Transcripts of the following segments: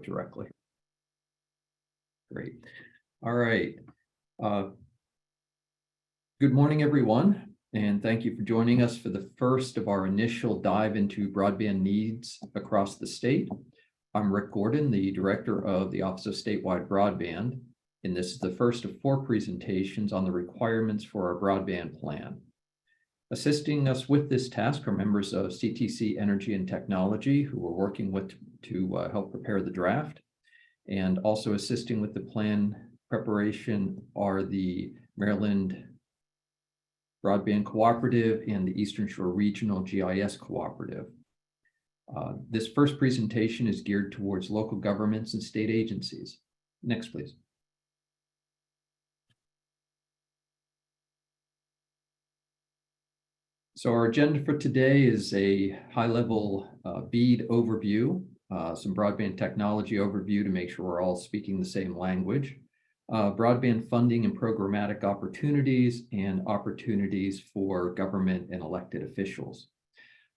directly. Great. All right. Good morning, everyone, and thank you for joining us for the first of our initial dive into broadband needs across the state. I'm Rick Gordon, the Director of the Office of Statewide Broadband, and this is the first of 4 presentations on the requirements for our broadband plan. Assisting us with this task are members of CTC Energy and Technology, who we're working with to help prepare the draft. And also assisting with the plan preparation are the Maryland Broadband Cooperative and the Eastern Shore Regional GIS Cooperative. This first presentation is geared towards local governments and state agencies. Next, please. So our agenda for today is a high-level BEAD overview, some broadband technology overview to make sure we're all speaking the same language, broadband funding and programmatic opportunities, and opportunities for government and elected officials.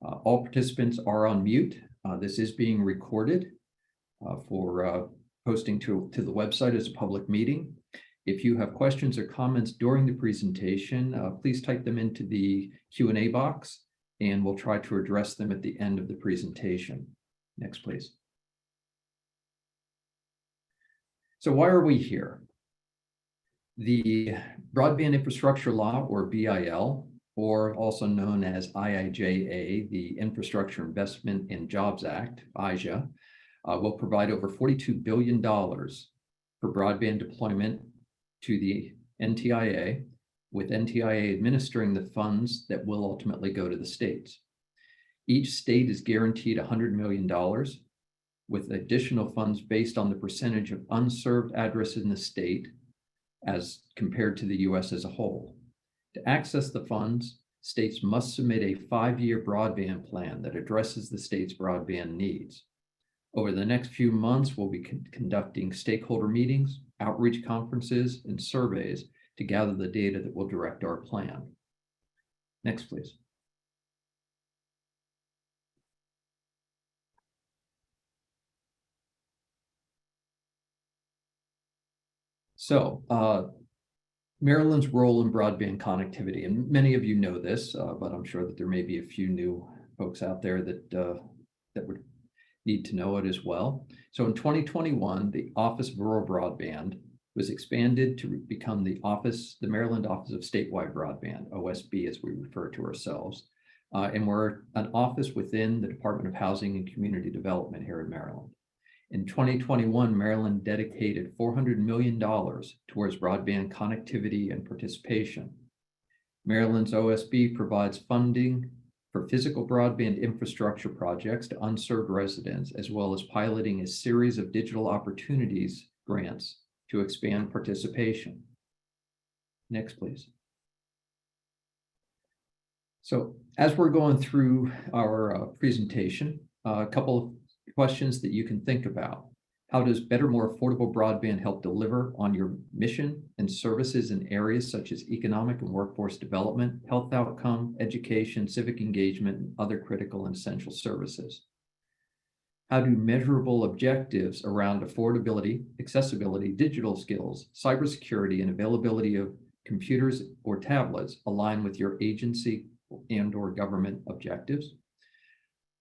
All participants are on mute. This is being recorded for posting to the website as a public meeting. If you have questions or comments during the presentation, please type them into the Q&A box, and we'll try to address them at the end of the presentation. Next, please. So why are we here? The Broadband Infrastructure Law, or BIL, or also known as IIJA, the Infrastructure Investment and Jobs Act, IJA, will provide over $42 billion for broadband deployment to the NTIA, with NTIA administering the funds that will ultimately go to the states. Each state is guaranteed $100 million, with additional funds based on the percentage of unserved addresses in the state as compared to the US as a whole. To access the funds, states must submit a 5-year broadband plan that addresses the state's broadband needs. Over the next few months, we'll be conducting stakeholder meetings, outreach conferences, and surveys to gather the data that will direct our plan. Next, please. So, Maryland's role in broadband connectivity, and many of you know this, but I'm sure that there may be a few new folks out there that would need to know it as well. So in 2021, the Office of Rural Broadband was expanded to become the Maryland Office of Statewide Broadband, OSB as we refer to ourselves. And we're an office within the Department of Housing and Community Development here in Maryland. In 2021, Maryland dedicated $400 million towards broadband connectivity and participation. Maryland's OSB provides funding for physical broadband infrastructure projects to unserved residents, as well as piloting a series of digital opportunities grants to expand participation. Next, please. So as we're going through our presentation, a couple of questions that you can think about. How does better, more affordable broadband help deliver on your mission and services in areas such as economic and workforce development, health outcome, education, civic engagement, and other critical and essential services? How do measurable objectives around affordability, accessibility, digital skills, cybersecurity, and availability of computers or tablets align with your agency and/or government objectives?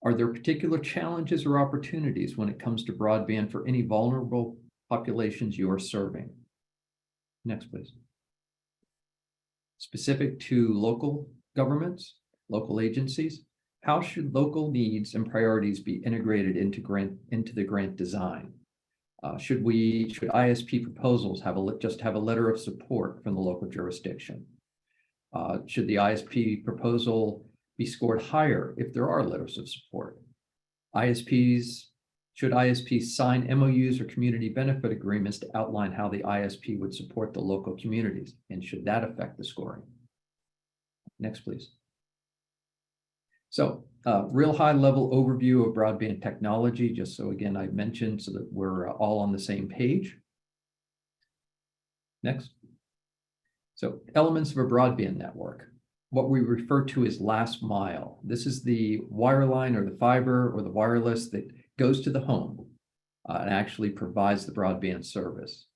Are there particular challenges or opportunities when it comes to broadband for any vulnerable populations you are serving? Next, please. Specific to local governments, local agencies, how should local needs and priorities be integrated into the grant design? Should ISP proposals just have a letter of support from the local jurisdiction? Should the ISP proposal be scored higher if there are letters of support? Should ISPs sign MOUs or community benefit agreements to outline how the ISP would support the local communities? And should that affect the scoring? Next, please. So real high level overview of broadband technology, just so again, I mentioned so that we're all on the same page. Next. So elements of a broadband network, what we refer to as last mile. This is the wireline or the fiber or the wireless that goes to the home. and actually provides the broadband service.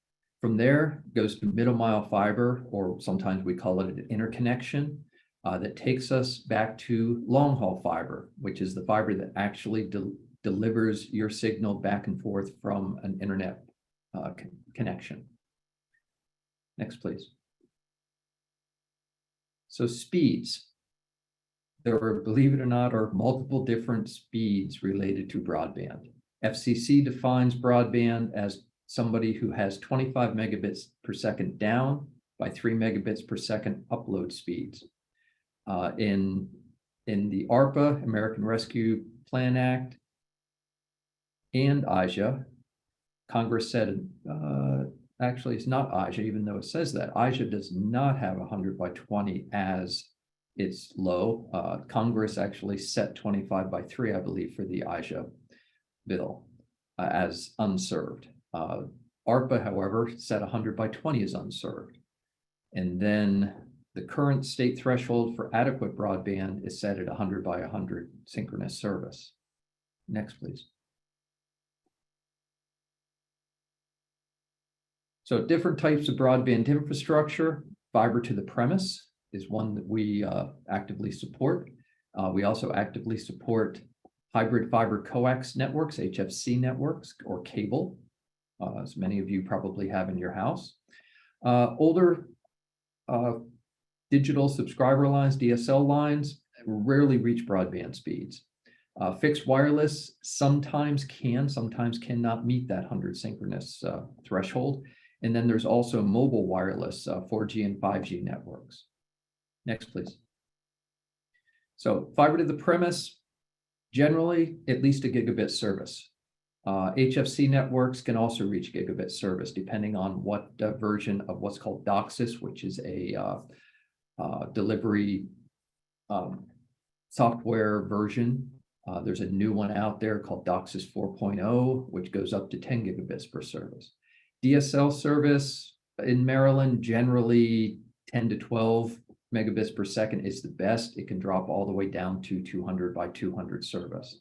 From there, goes to middle mile fiber, or sometimes we call it an interconnection, that takes us back to long haul fiber, which is the fiber that actually delivers your signal back and forth from an internet connection. Next, please. So speeds. There are, believe it or not, are multiple different speeds related to broadband. FCC defines broadband as somebody who has 25 megabits per second down by 3 megabits per second upload speeds. In the ARPA, American Rescue Plan Act, and IJA, Congress said, actually it's not IJA, even though it says that. IJA does not have 100 by 20 as its low. Congress actually set 25 by 3, I believe, for the IJA bill as unserved. ARPA, however, set 100 by 20 as unserved. And then the current state threshold for adequate broadband is set at 100 by 100 synchronous service. Next, please. So different types of broadband infrastructure. Fiber to the premise is one that we actively support. We also actively support hybrid fiber coax networks, HFC networks, or cable, as many of you probably have in your house. Older digital subscriber lines, DSL lines, rarely reach broadband speeds. Fixed wireless sometimes can, sometimes cannot meet that 100 synchronous threshold. And then there's also mobile wireless 4G and 5G networks. Next, please. So fiber to the premise, generally at least a gigabit service. HFC networks can also reach gigabit service depending on what version of what's called DOCSIS, which is a delivery software version. There's a new one out there called DOCSIS 4.0, which goes up to 10 gigabits per service. DSL service in Maryland, generally 10 to 12 megabits per second is the best. It can drop all the way down to 200 by 200 service.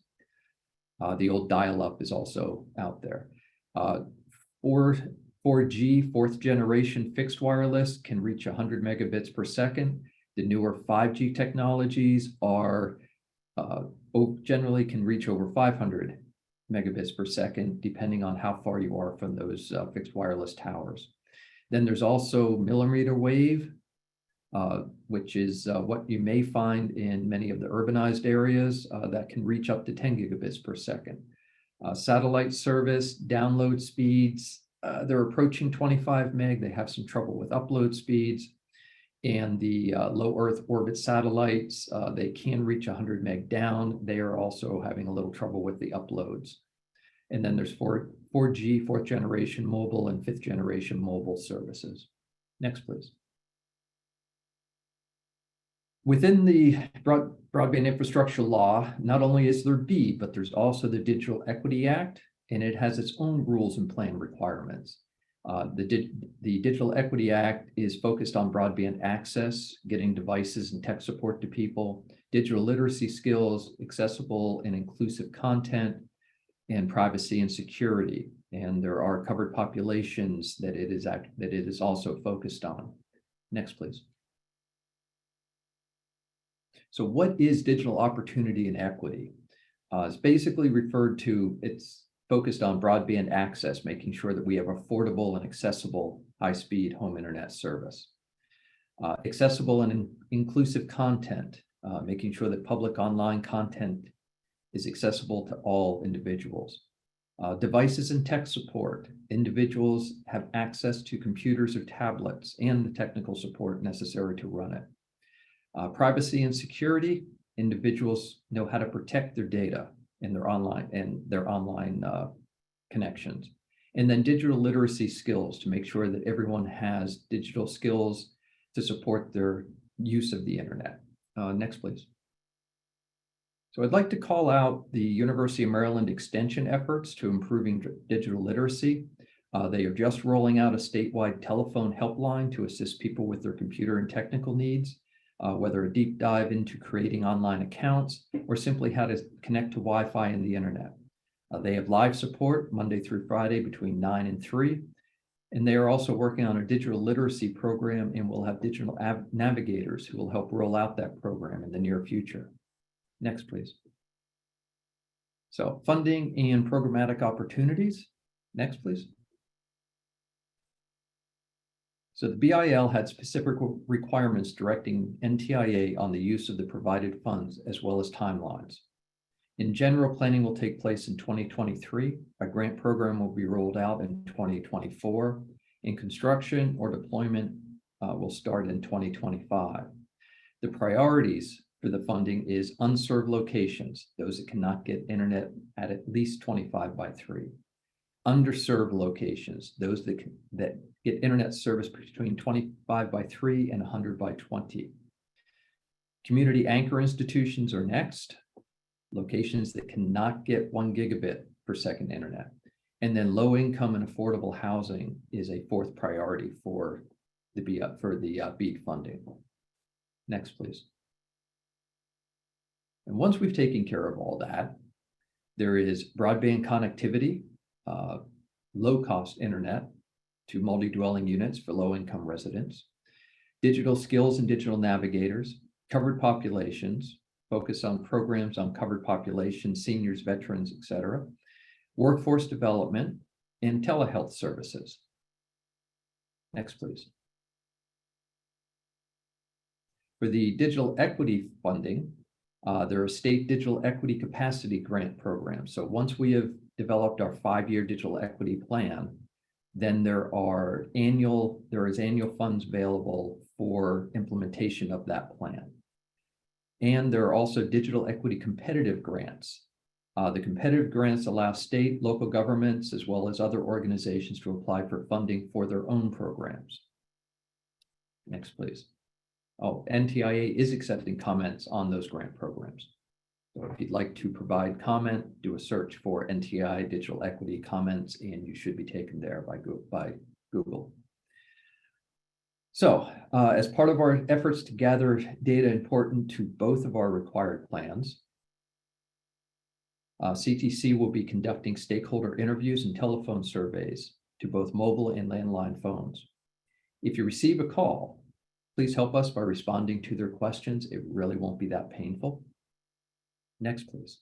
The old dial-up is also out there. 4G, fourth generation fixed wireless, can reach 100 megabits per second. The newer 5G technologies are generally can reach over 500 megabits per second, depending on how far you are from those fixed wireless towers. Then there's also millimeter wave, which is what you may find in many of the urbanized areas that can reach up to 10 gigabits per second. Satellite service, download speeds, they're approaching 25 meg. They have some trouble with upload speeds. And the low Earth orbit satellites, they can reach 100 meg down. They are also having a little trouble with the uploads. And then there's 4G, fourth generation mobile, and fifth generation mobile services. Next, please. Within the broadband infrastructure law, not only is there B, but there's also the Digital Equity Act, and it has its own rules and plan requirements. The Digital Equity Act is focused on broadband access, getting devices and tech support to people, digital literacy skills, accessible and inclusive content, and privacy and security. And there are covered populations that it is also focused on. Next, please. So what is digital opportunity and equity? It's basically referred to, it's focused on broadband access, making sure that we have affordable and accessible high-speed home internet service. Accessible and inclusive content, making sure that public online content is accessible to all individuals. Devices and tech support, individuals have access to computers or tablets and the technical support necessary to run it. Privacy and security, individuals know how to protect their data in their online connections. And then digital literacy skills to make sure that everyone has digital skills to support their use of the internet. Next, please. So I'd like to call out the University of Maryland Extension efforts to improving digital literacy. They are just rolling out a statewide telephone helpline to assist people with their computer and technical needs, whether a deep dive into creating online accounts or simply how to connect to Wi-Fi and the internet. They have live support Monday through Friday between 9 and 3. And they are also working on a digital literacy program and will have digital navigators who will help roll out that program in the near future. Next, please. So funding and programmatic opportunities. Next, please. So the BIL had specific requirements directing NTIA on the use of the provided funds as well as timelines. In general, planning will take place in 2023. A grant program will be rolled out in 2024. And construction or deployment will start in 2025. The priorities for the funding is unserved locations, those that cannot get internet at least 25 by 3. Underserved locations, those that get internet service between 25 by 3 and 100 by 20. Community anchor institutions are next. Locations that cannot get 1 gigabit per second internet. And then low income and affordable housing is a fourth priority for the BEAD funding. Next, please. And once we've taken care of all that, there is broadband connectivity, low-cost internet to multi-dwelling units for low-income residents, digital skills and digital navigators, covered populations, focus on programs on covered populations, seniors, veterans, et cetera, workforce development, and telehealth services. Next, please. For the digital equity funding, there are state digital equity capacity grant programs. So once we have developed our 5-year digital equity plan, then there is annual funds available for implementation of that plan. And there are also digital equity competitive grants. The competitive grants allow state, local governments, as well as other organizations to apply for funding for their own programs. Next, please. Oh, NTIA is accepting comments on those grant programs. So if you'd like to provide comment, do a search for NTI Digital Equity comments, and you should be taken there by Google. So as part of our efforts to gather data important to both of our required plans, CTC will be conducting stakeholder interviews and telephone surveys to both mobile and landline phones. If you receive a call, please help us by responding to their questions. It really won't be that painful. Next, please.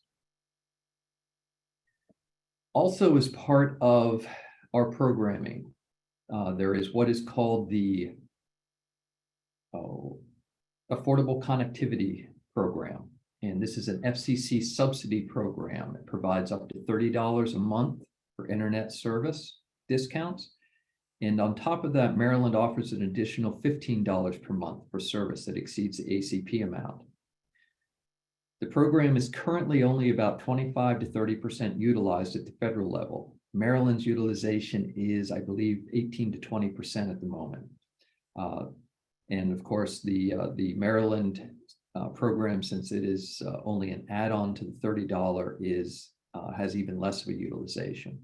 Also, as part of our programming, there is what is called the Affordable Connectivity Program. And this is an FCC subsidy program. It provides up to $30 a month for internet service discounts. And on top of that, Maryland offers an additional $15 per month for service that exceeds the ACP amount. The program is currently only about 25 to 30% utilized at the federal level. Maryland's utilization is, I believe, 18 to 20% at the moment. And of course, the Maryland program, since it is only an add-on to the $30, has even less of a utilization.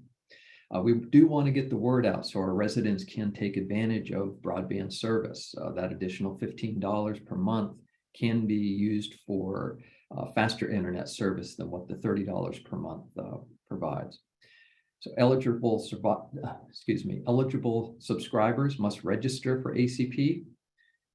We do want to get the word out so our residents can take advantage of broadband service. That additional $15 per month can be used for faster internet service than what the $30 per month provides. So eligible subscribers must register for ACP,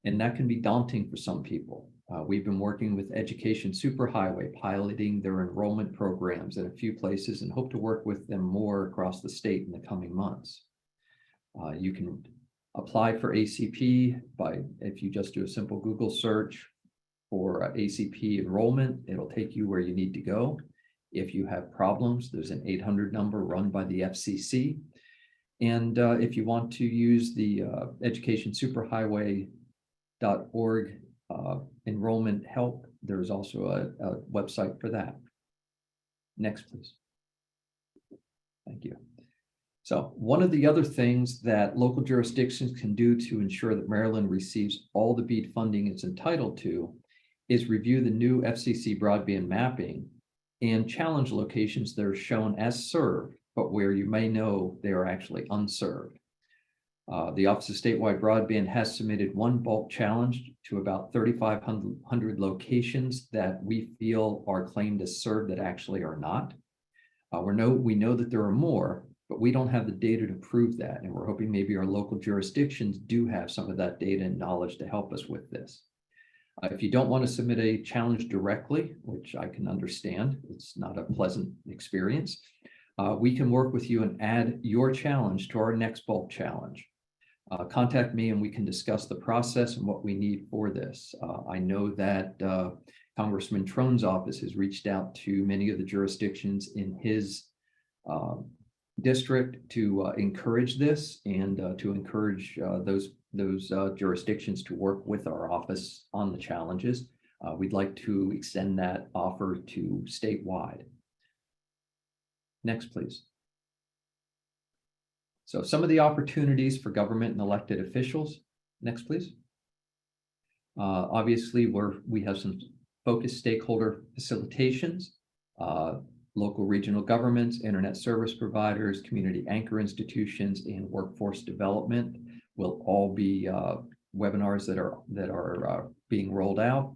and that can be daunting for some people. We've been working with Education Superhighway, piloting their enrollment programs in a few places and hope to work with them more across the state in the coming months. You can apply for ACP if you just do a simple Google search for ACP enrollment, it'll take you where you need to go. If you have problems, there's an 800 number run by the FCC. And if you want to use the educationsuperhighway.org enrollment help, there's also a website for that. Next, please. Thank you. So one of the other things that local jurisdictions can do to ensure that Maryland receives all the BEAD funding it's entitled to is review the new FCC broadband mapping and challenge locations that are shown as served, but where you may know they are actually unserved. The Office of Statewide Broadband has submitted one bulk challenge to about 3,500 locations that we feel are claimed as served that actually are not. We know that there are more, but we don't have the data to prove that. And we're hoping maybe our local jurisdictions do have some of that data and knowledge to help us with this. If you don't want to submit a challenge directly, which I can understand, it's not a pleasant experience, we can work with you and add your challenge to our next bulk challenge. Contact me and we can discuss the process and what we need for this. I know that Congressman Trone's office has reached out to many of the jurisdictions in his district to encourage this and to encourage those jurisdictions to work with our office on the challenges. We'd like to extend that offer to statewide. Next, please. So some of the opportunities for government and elected officials. Next, please. Obviously, we have some focused stakeholder facilitations, local regional governments, internet service providers, community anchor institutions, and workforce development will all be webinars that are being rolled out.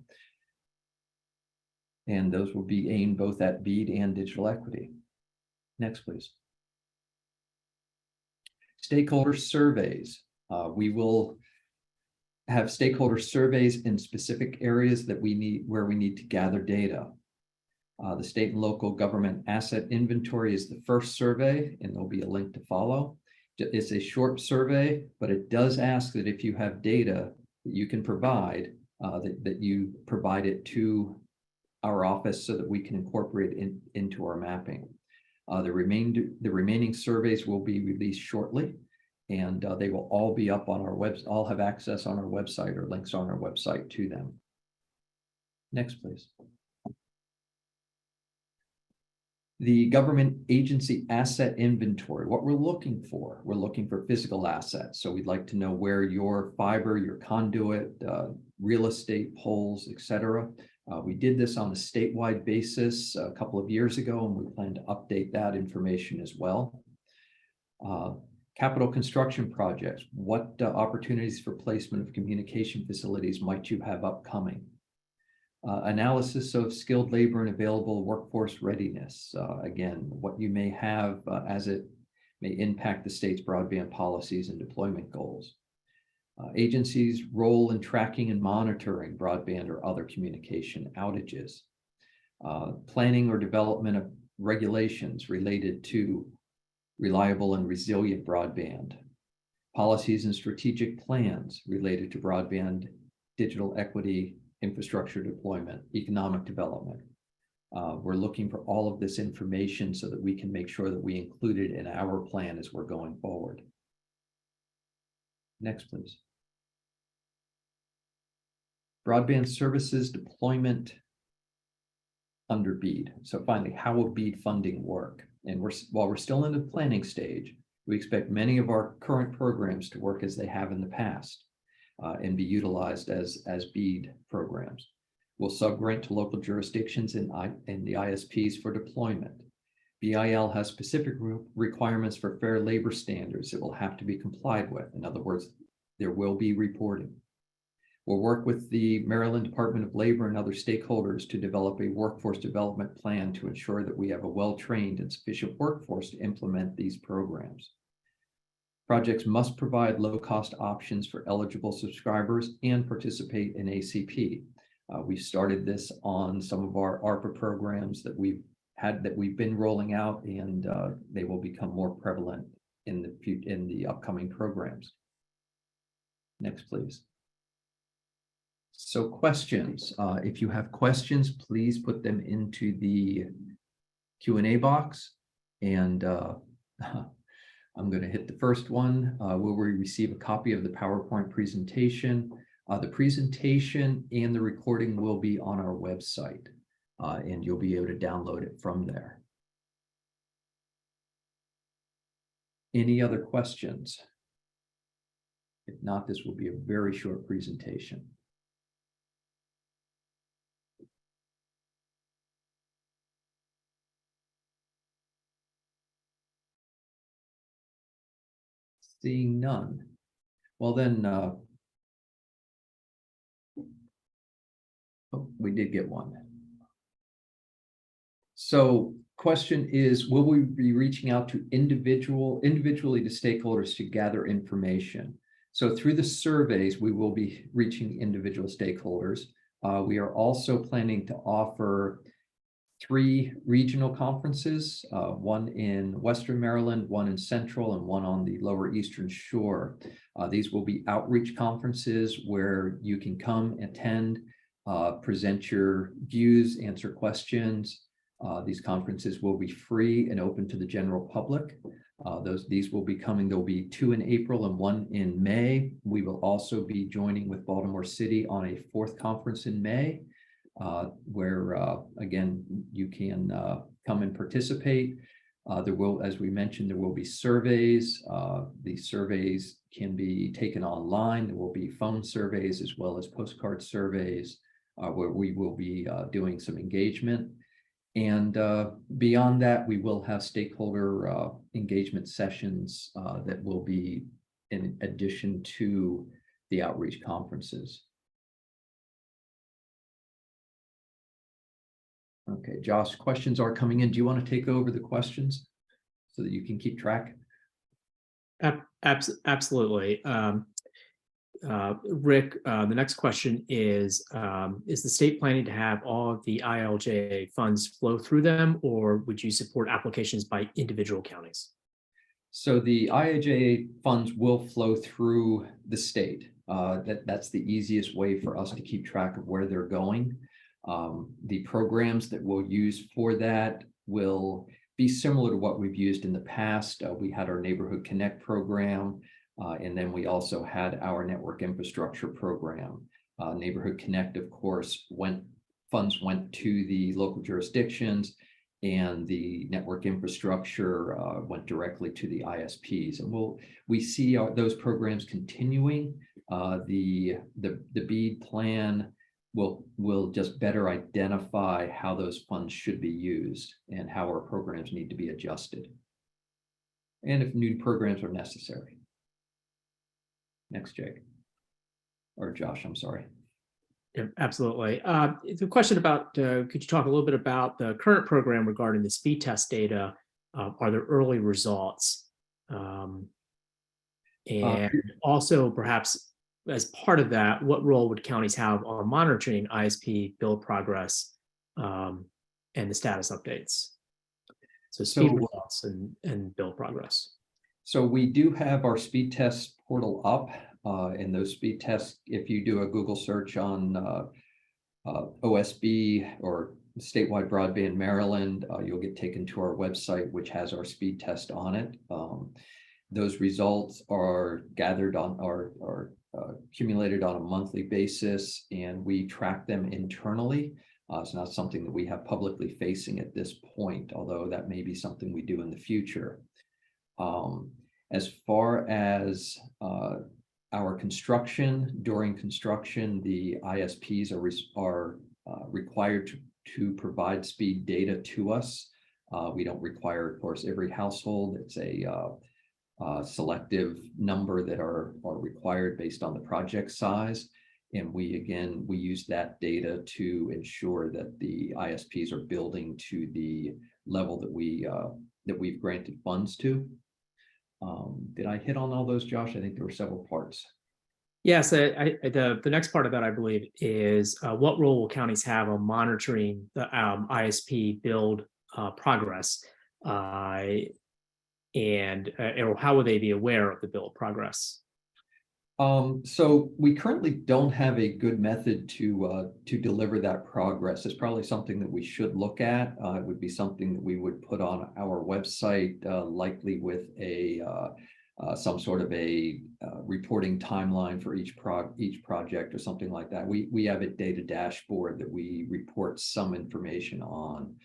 And those will be aimed both at BEAD and digital equity. Next, please. Stakeholder surveys. We will have stakeholder surveys in specific areas that where we need to gather data. The state and local government asset inventory is the first survey, and there'll be a link to follow. It's a short survey, but it does ask that if you have data that you can provide, that you provide it to our office so that we can incorporate it into our mapping. The remaining surveys will be released shortly, and they will all be up on our website, all have access on our website or links on our website to them. Next, please. The government agency asset inventory, what we're looking for physical assets. So we'd like to know where your fiber, your conduit, real estate poles, etc. We did this on a statewide basis a couple of years ago, and we plan to update that information as well. Capital construction projects, what opportunities for placement of communication facilities might you have upcoming? Analysis of skilled labor and available workforce readiness. Again, what you may have as it may impact the state's broadband policies and deployment goals. Agencies' role in tracking and monitoring broadband or other communication outages. Planning or development of regulations related to reliable and resilient broadband. Policies and strategic plans related to broadband, digital equity, infrastructure deployment, economic development. We're looking for all of this information so that we can make sure that we include it in our plan as we're going forward. Next, please. Broadband services deployment under BEAD. So finally, how will BEAD funding work? And while we're still in the planning stage, we expect many of our current programs to work as they have in the past. And be utilized as BEAD programs. We'll subgrant to local jurisdictions and the ISPs for deployment. BIL has specific requirements for fair labor standards that will have to be complied with. In other words, there will be reporting. We'll work with the Maryland Department of Labor and other stakeholders to develop a workforce development plan to ensure that we have a well-trained and sufficient workforce to implement these programs. Projects must provide low-cost options for eligible subscribers and participate in ACP. We've started this on some of our ARPA programs that we've been rolling out, and they will become more prevalent in the upcoming programs. Next, please. So questions. If you have questions, please put them into the Q&A box, and I'm going to hit the first one. Will we receive a copy of the PowerPoint presentation? The presentation and the recording will be on our website, and you'll be able to download it from there. Any other questions? If not, this will be a very short presentation. Seeing none. Well then, oh, we did get one. So question is, will we be reaching out to individually to stakeholders to gather information? So through the surveys, we will be reaching individual stakeholders. We are also planning to offer 3 regional conferences, one in Western Maryland, one in Central, and one on the Lower Eastern Shore. These will be outreach conferences where you can come, attend, present your views, answer questions. These conferences will be free and open to the general public. These will be coming. There'll be 2 in April and 1 in May. We will also be joining with Baltimore City on a 4th conference in May, where again, you can come and participate. There will, as we mentioned, there will be surveys. These surveys can be taken online. There will be phone surveys as well as postcard surveys, where we will be doing some engagement. And beyond that, we will have stakeholder engagement sessions that will be in addition to the outreach conferences. Okay, Josh, questions are coming in. Do you want to take over the questions so that you can keep track? Absolutely. Rick, the next question is the state planning to have all of the ILJA funds flow through them, or would you support applications by individual counties? So the IIJA funds will flow through the state. That's the easiest way for us to keep track of where they're going. The programs that we'll use for that will be similar to what we've used in the past. We had our Neighborhood Connect program, and then we also had our network infrastructure program. Neighborhood Connect, of course, funds went to the local jurisdictions, and the network infrastructure went directly to the ISPs. And we see those programs continuing. The BEAD plan will just better identify how those funds should be used and how our programs need to be adjusted, and if new programs are necessary. Next, Jake, or Josh, I'm sorry. Yeah, absolutely. The question about, could you talk a little bit about the current program regarding the speed test data? Are there early results? And also perhaps as part of that, what role would counties have on monitoring ISP build progress and the status updates? So speed results and build progress. So we do have our speed test portal up, and those speed tests, if you do a Google search on OSB or Statewide Broadband Maryland, you'll get taken to our website, which has our speed test on it. Those results are gathered on accumulated on a monthly basis, and we track them internally. It's not something that we have publicly facing at this point, although that may be something we do in the future. As far as our construction, during construction, the ISPs are required to provide speed data to us. We don't require, of course, every household. It's a selective number that are required based on the project size. And we use that data to ensure that the ISPs are building to the level that we've granted funds to. Did I hit on all those, Josh? I think there were several parts. Yes, the next part of that, I believe, is what role will counties have on monitoring the ISP build progress, and how will they be aware of the build progress? So we currently don't have a good method to deliver that progress. It's probably something that we should look at. It would be something that we would put on our website, likely with some sort of a reporting timeline for each project or something like that. We have a data dashboard that we report some information on.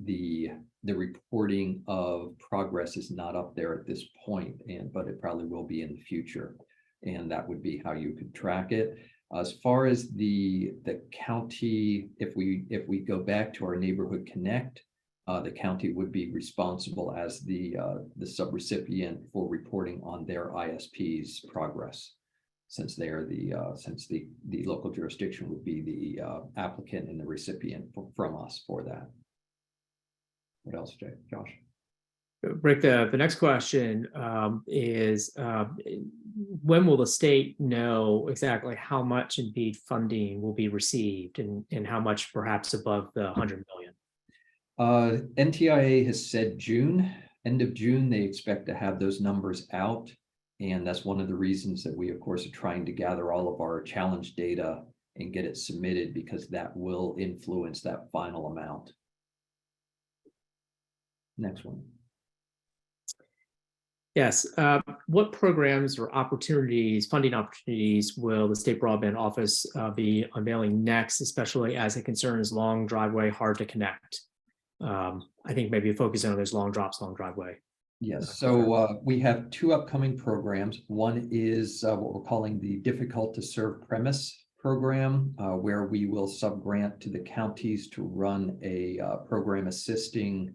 The reporting of progress is not up there at this point, but it probably will be in the future. And that would be how you could track it. As far as the county, if we go back to our Neighborhood Connect, the county would be responsible as the subrecipient for reporting on their ISP's progress, since they are since the local jurisdiction would be the applicant and the recipient from us for that. What else, Josh? Rick, the next question is when will the state know exactly how much in BEAD funding will be received and how much perhaps above the 100 million? NTIA has said June, end of June, they expect to have those numbers out. And that's one of the reasons that we, of course, are trying to gather all of our challenge data and get it submitted, because that will influence that final amount. Next one. Yes. What programs or opportunities, funding opportunities, will the State Broadband Office be unveiling next, especially as it concerns long driveway, hard to connect? I think maybe focusing on those long drops, long driveway. Yes, so we have two upcoming programs. One is what we're calling the Difficult to Serve Premise program, where we will subgrant to the counties to run a program assisting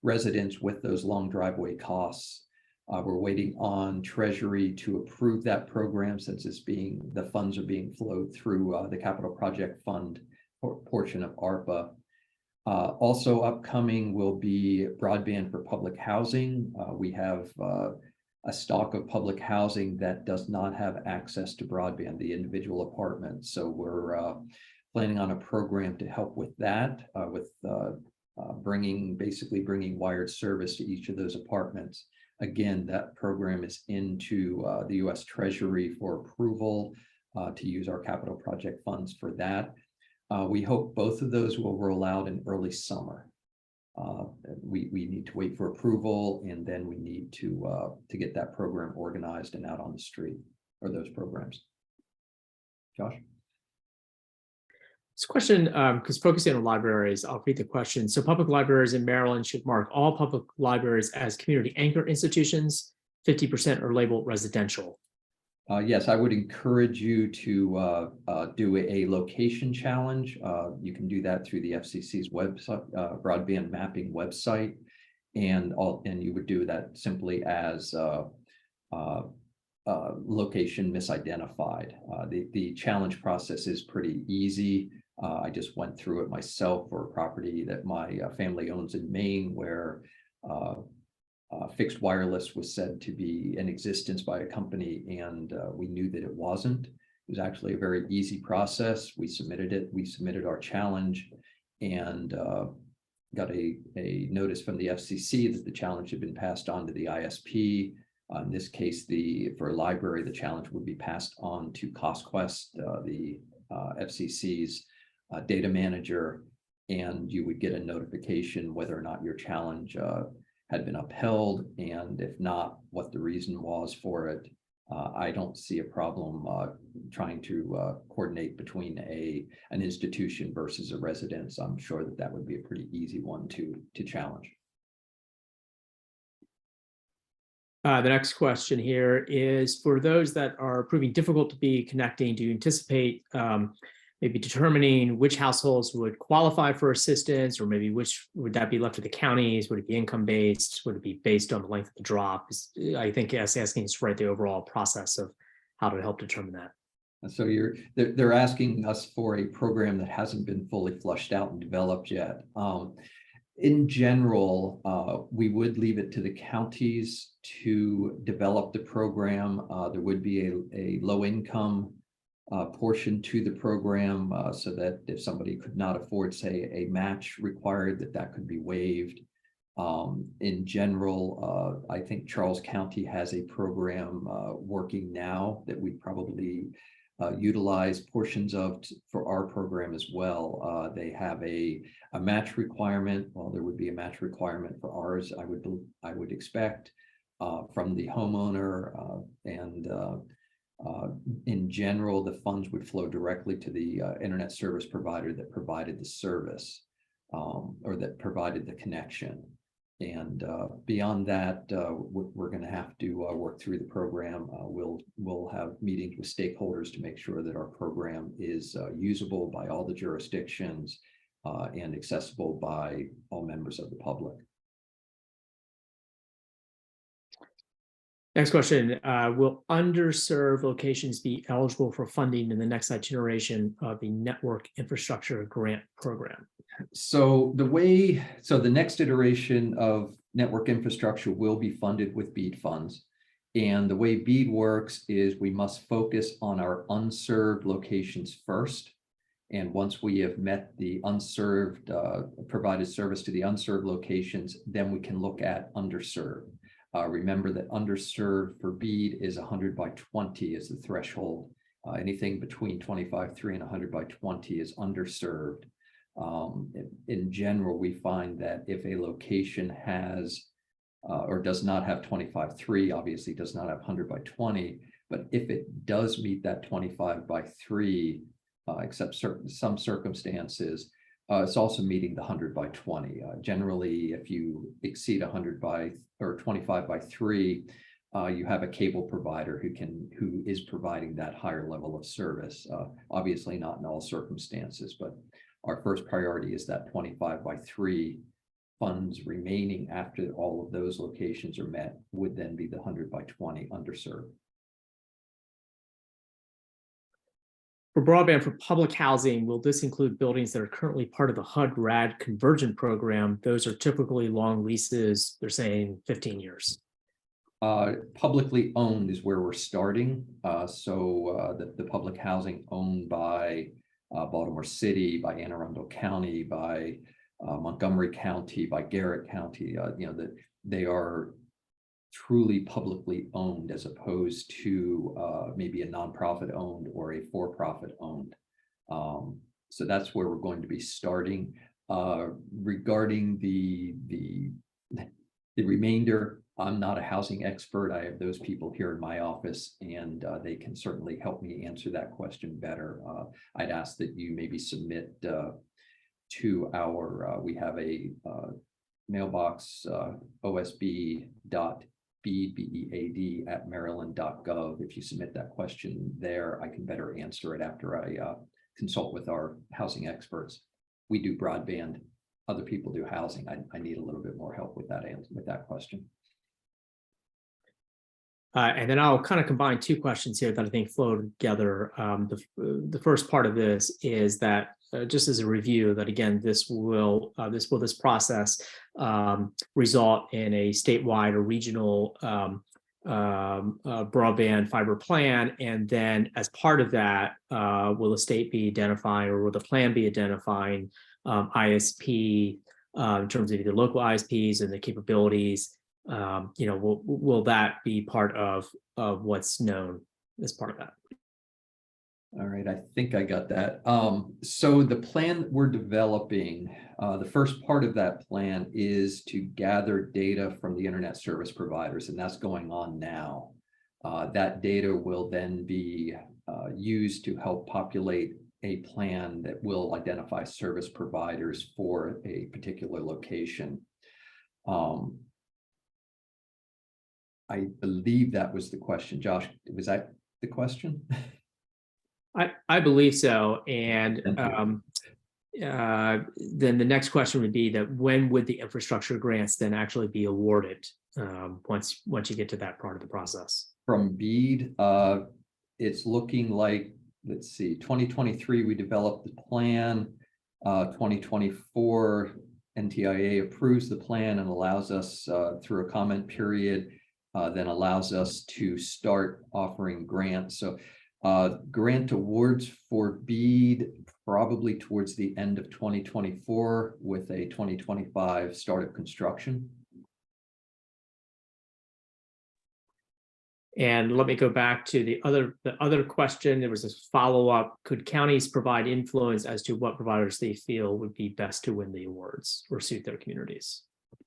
residents with those long driveway costs. We're waiting on Treasury to approve that program, since the funds are being flowed through the Capital Project Fund portion of ARPA. Also upcoming will be broadband for public housing. We have a stock of public housing that does not have access to broadband, the individual apartments. So we're planning on a program to help with that, basically bringing wired service to each of those apartments. Again, that program is into the U.S. Treasury for approval to use our capital project funds for that. We hope both of those will roll out in early summer. We need to wait for approval, and then we need to get that program organized and out on the street, or those programs. Josh? This question, because focusing on libraries, I'll read the question. So public libraries in Maryland should mark all public libraries as community anchor institutions, 50% are labeled residential. Yes, I would encourage you to do a location challenge. You can do that through the FCC's website, broadband mapping website, and you would do that simply as location misidentified. The challenge process is pretty easy. I just went through it myself for a property that my family owns in Maine, where fixed wireless was said to be in existence by a company, and we knew that it wasn't. It was actually a very easy process. We submitted it. We submitted our challenge, and got a notice from the FCC that the challenge had been passed on to the ISP. In this case, for a library, the challenge would be passed on to CostQuest, the FCC's data manager, and you would get a notification whether or not your challenge had been upheld, and if not, what the reason was for it. I don't see a problem trying to coordinate between an institution versus a residence. I'm sure that would be a pretty easy one to challenge. The next question here is, for those that are proving difficult to be connecting, do you anticipate maybe determining which households would qualify for assistance, or maybe which would that be left to the counties? Would it be income based? Would it be based on the length of the drop? I think asking is right, the overall process of how to help determine that. So they're asking us for a program that hasn't been fully flushed out and developed yet. In general, we would leave it to the counties to develop the program. There would be a low income portion to the program, so that if somebody could not afford, say, a match required, that could be waived. In general, I think Charles County has a program working now that we probably utilize portions of for our program as well. They have a match requirement. Well, there would be a match requirement for ours, I would expect, from the homeowner, and in general, the funds would flow directly to the internet service provider that provided the service, or that provided the connection. And beyond that, we're going to have to work through the program. We'll have meetings with stakeholders to make sure that our program is usable by all the jurisdictions and accessible by all members of the public. Next question, will underserved locations be eligible for funding in the next iteration of the Network Infrastructure Grant Program? So the next iteration of network infrastructure will be funded with BEAD funds. And the way BEAD works is we must focus on our unserved locations first. And once we have met the unserved, provided service to the unserved locations, then we can look at underserved. Remember that underserved for BEAD is 100 by 20 is the threshold. Anything between 25.3 and 100 by 20 is underserved. In general, we find that if a location has or does not have 25.3, obviously does not have 100 by 20, but if it does meet that 25 by 3, except some circumstances, it's also meeting the 100 by 20. Generally, if you exceed 100 by or 25 by 3, you have a cable provider who is providing that higher level of service. Obviously, not in all circumstances, but our first priority is that 25 by 3. Funds remaining after all of those locations are met would then be the 100 by 20 underserved. For broadband for public housing, will this include buildings that are currently part of the HUD-RAD conversion program? Those are typically long leases. They're saying 15 years. Publicly owned is where we're starting. The public housing owned by Baltimore City, by Anne Arundel County, by Montgomery County, by Garrett County, that they are truly publicly owned as opposed to maybe a nonprofit owned or a for-profit owned. So that's where we're going to be starting. Regarding the remainder, I'm not a housing expert. I have those people here in my office, and they can certainly help me answer that question better. I'd ask that you maybe submit to our, we have a mailbox, osb.bead@maryland.gov. If you submit that question there, I can better answer it after I consult with our housing experts. We do broadband, other people do housing. I need a little bit more help with that question. And then I'll kind of combine two questions here that I think flow together. The first part of this is that just as a review, that again, this process result in a statewide or regional broadband fiber plan, and then as part of that, will the state be identifying, or will the plan be identifying ISP in terms of either local ISPs and the capabilities? Will that be part of what's known as part of that? All right, I think I got that. So the plan we're developing, the first part of that plan is to gather data from the internet service providers, and that's going on now. That data will then be used to help populate a plan that will identify service providers for a particular location. I believe that was the question. Josh, was that the question? I believe so. And then the next question would be that when would the infrastructure grants then actually be awarded once you get to that part of the process? From BEAD, it's looking like, let's see, 2023, we developed the plan. 2024, NTIA approves the plan and allows us through a comment period, then allows us to start offering grants. So grant awards for BEAD probably towards the end of 2024 with a 2025 start of construction. And let me go back to the other question. There was a follow-up. Could counties provide influence as to what providers they feel would be best to win the awards or suit their communities?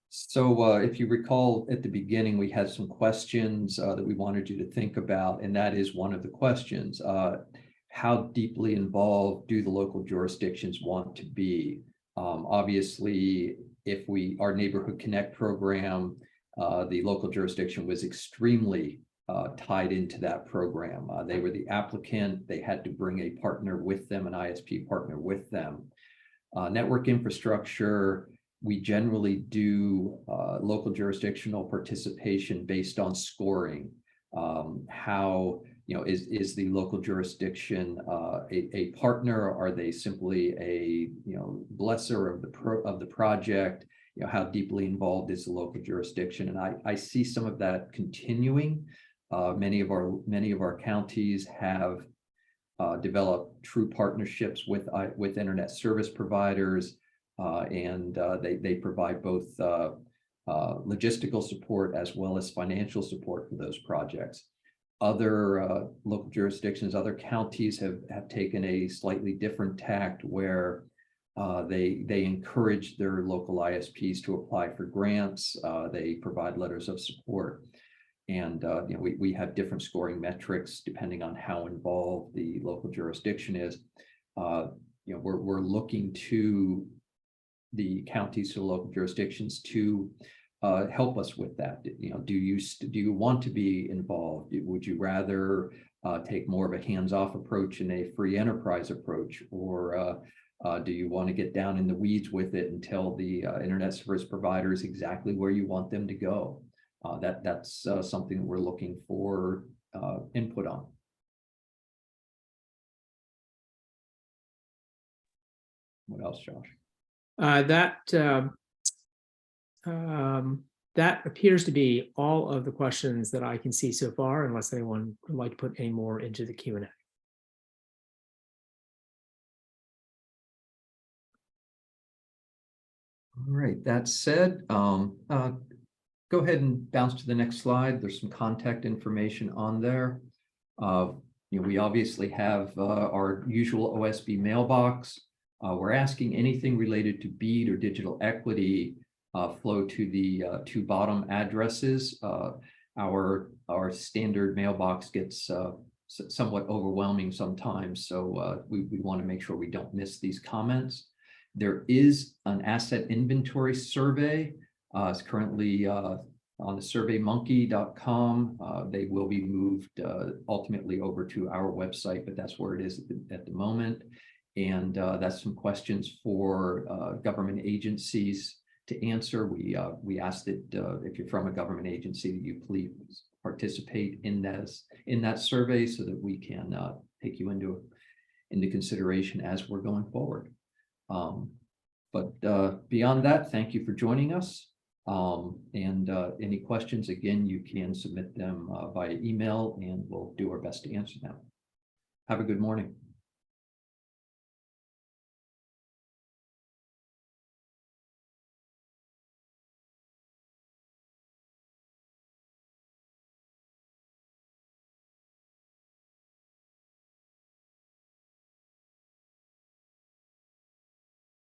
So if you recall at the beginning, we had some questions that we wanted you to think about, and that is one of the questions. How deeply involved do the local jurisdictions want to be? Obviously, if our Neighborhood Connect program, the local jurisdiction was extremely tied into that program. They were the applicant. They had to bring a partner with them, an ISP partner with them. Network infrastructure, we generally do local jurisdictional participation based on scoring. How is the local jurisdiction a partner? Are they simply a blesser of the project? How deeply involved is the local jurisdiction? And I see some of that continuing. Many of our counties have developed true partnerships with internet service providers, and they provide both logistical support as well as financial support for those projects. Other local jurisdictions, other counties have taken a slightly different tact where they encourage their local ISPs to apply for grants. They provide letters of support. And we have different scoring metrics depending on how involved the local jurisdiction is. We're looking to the counties to local jurisdictions to help us with that. Do you want to be involved? Would you rather take more of a hands-off approach and a free enterprise approach, or do you want to get down in the weeds with it and tell the internet service providers exactly where you want them to go? That's something that we're looking for input on. What else, Josh? That appears to be all of the questions that I can see so far, unless anyone would like to put any more into the Q&A. All right, that said, go ahead and bounce to the next slide. There's some contact information on there. We obviously have our usual OSB mailbox. We're asking anything related to BEAD or digital equity flow to the two bottom addresses. Our standard mailbox gets somewhat overwhelming sometimes, so we want to make sure we don't miss these comments. There is an asset inventory survey. It's currently on the surveymonkey.com. They will be moved ultimately over to our website, but that's where it is at the moment. And that's some questions for government agencies to answer. We ask that if you're from a government agency, that you please participate in that survey so that we can take you into consideration as we're going forward. But beyond that, thank you for joining us. And any questions, again, you can submit them via email, and we'll do our best to answer them. Have a good morning.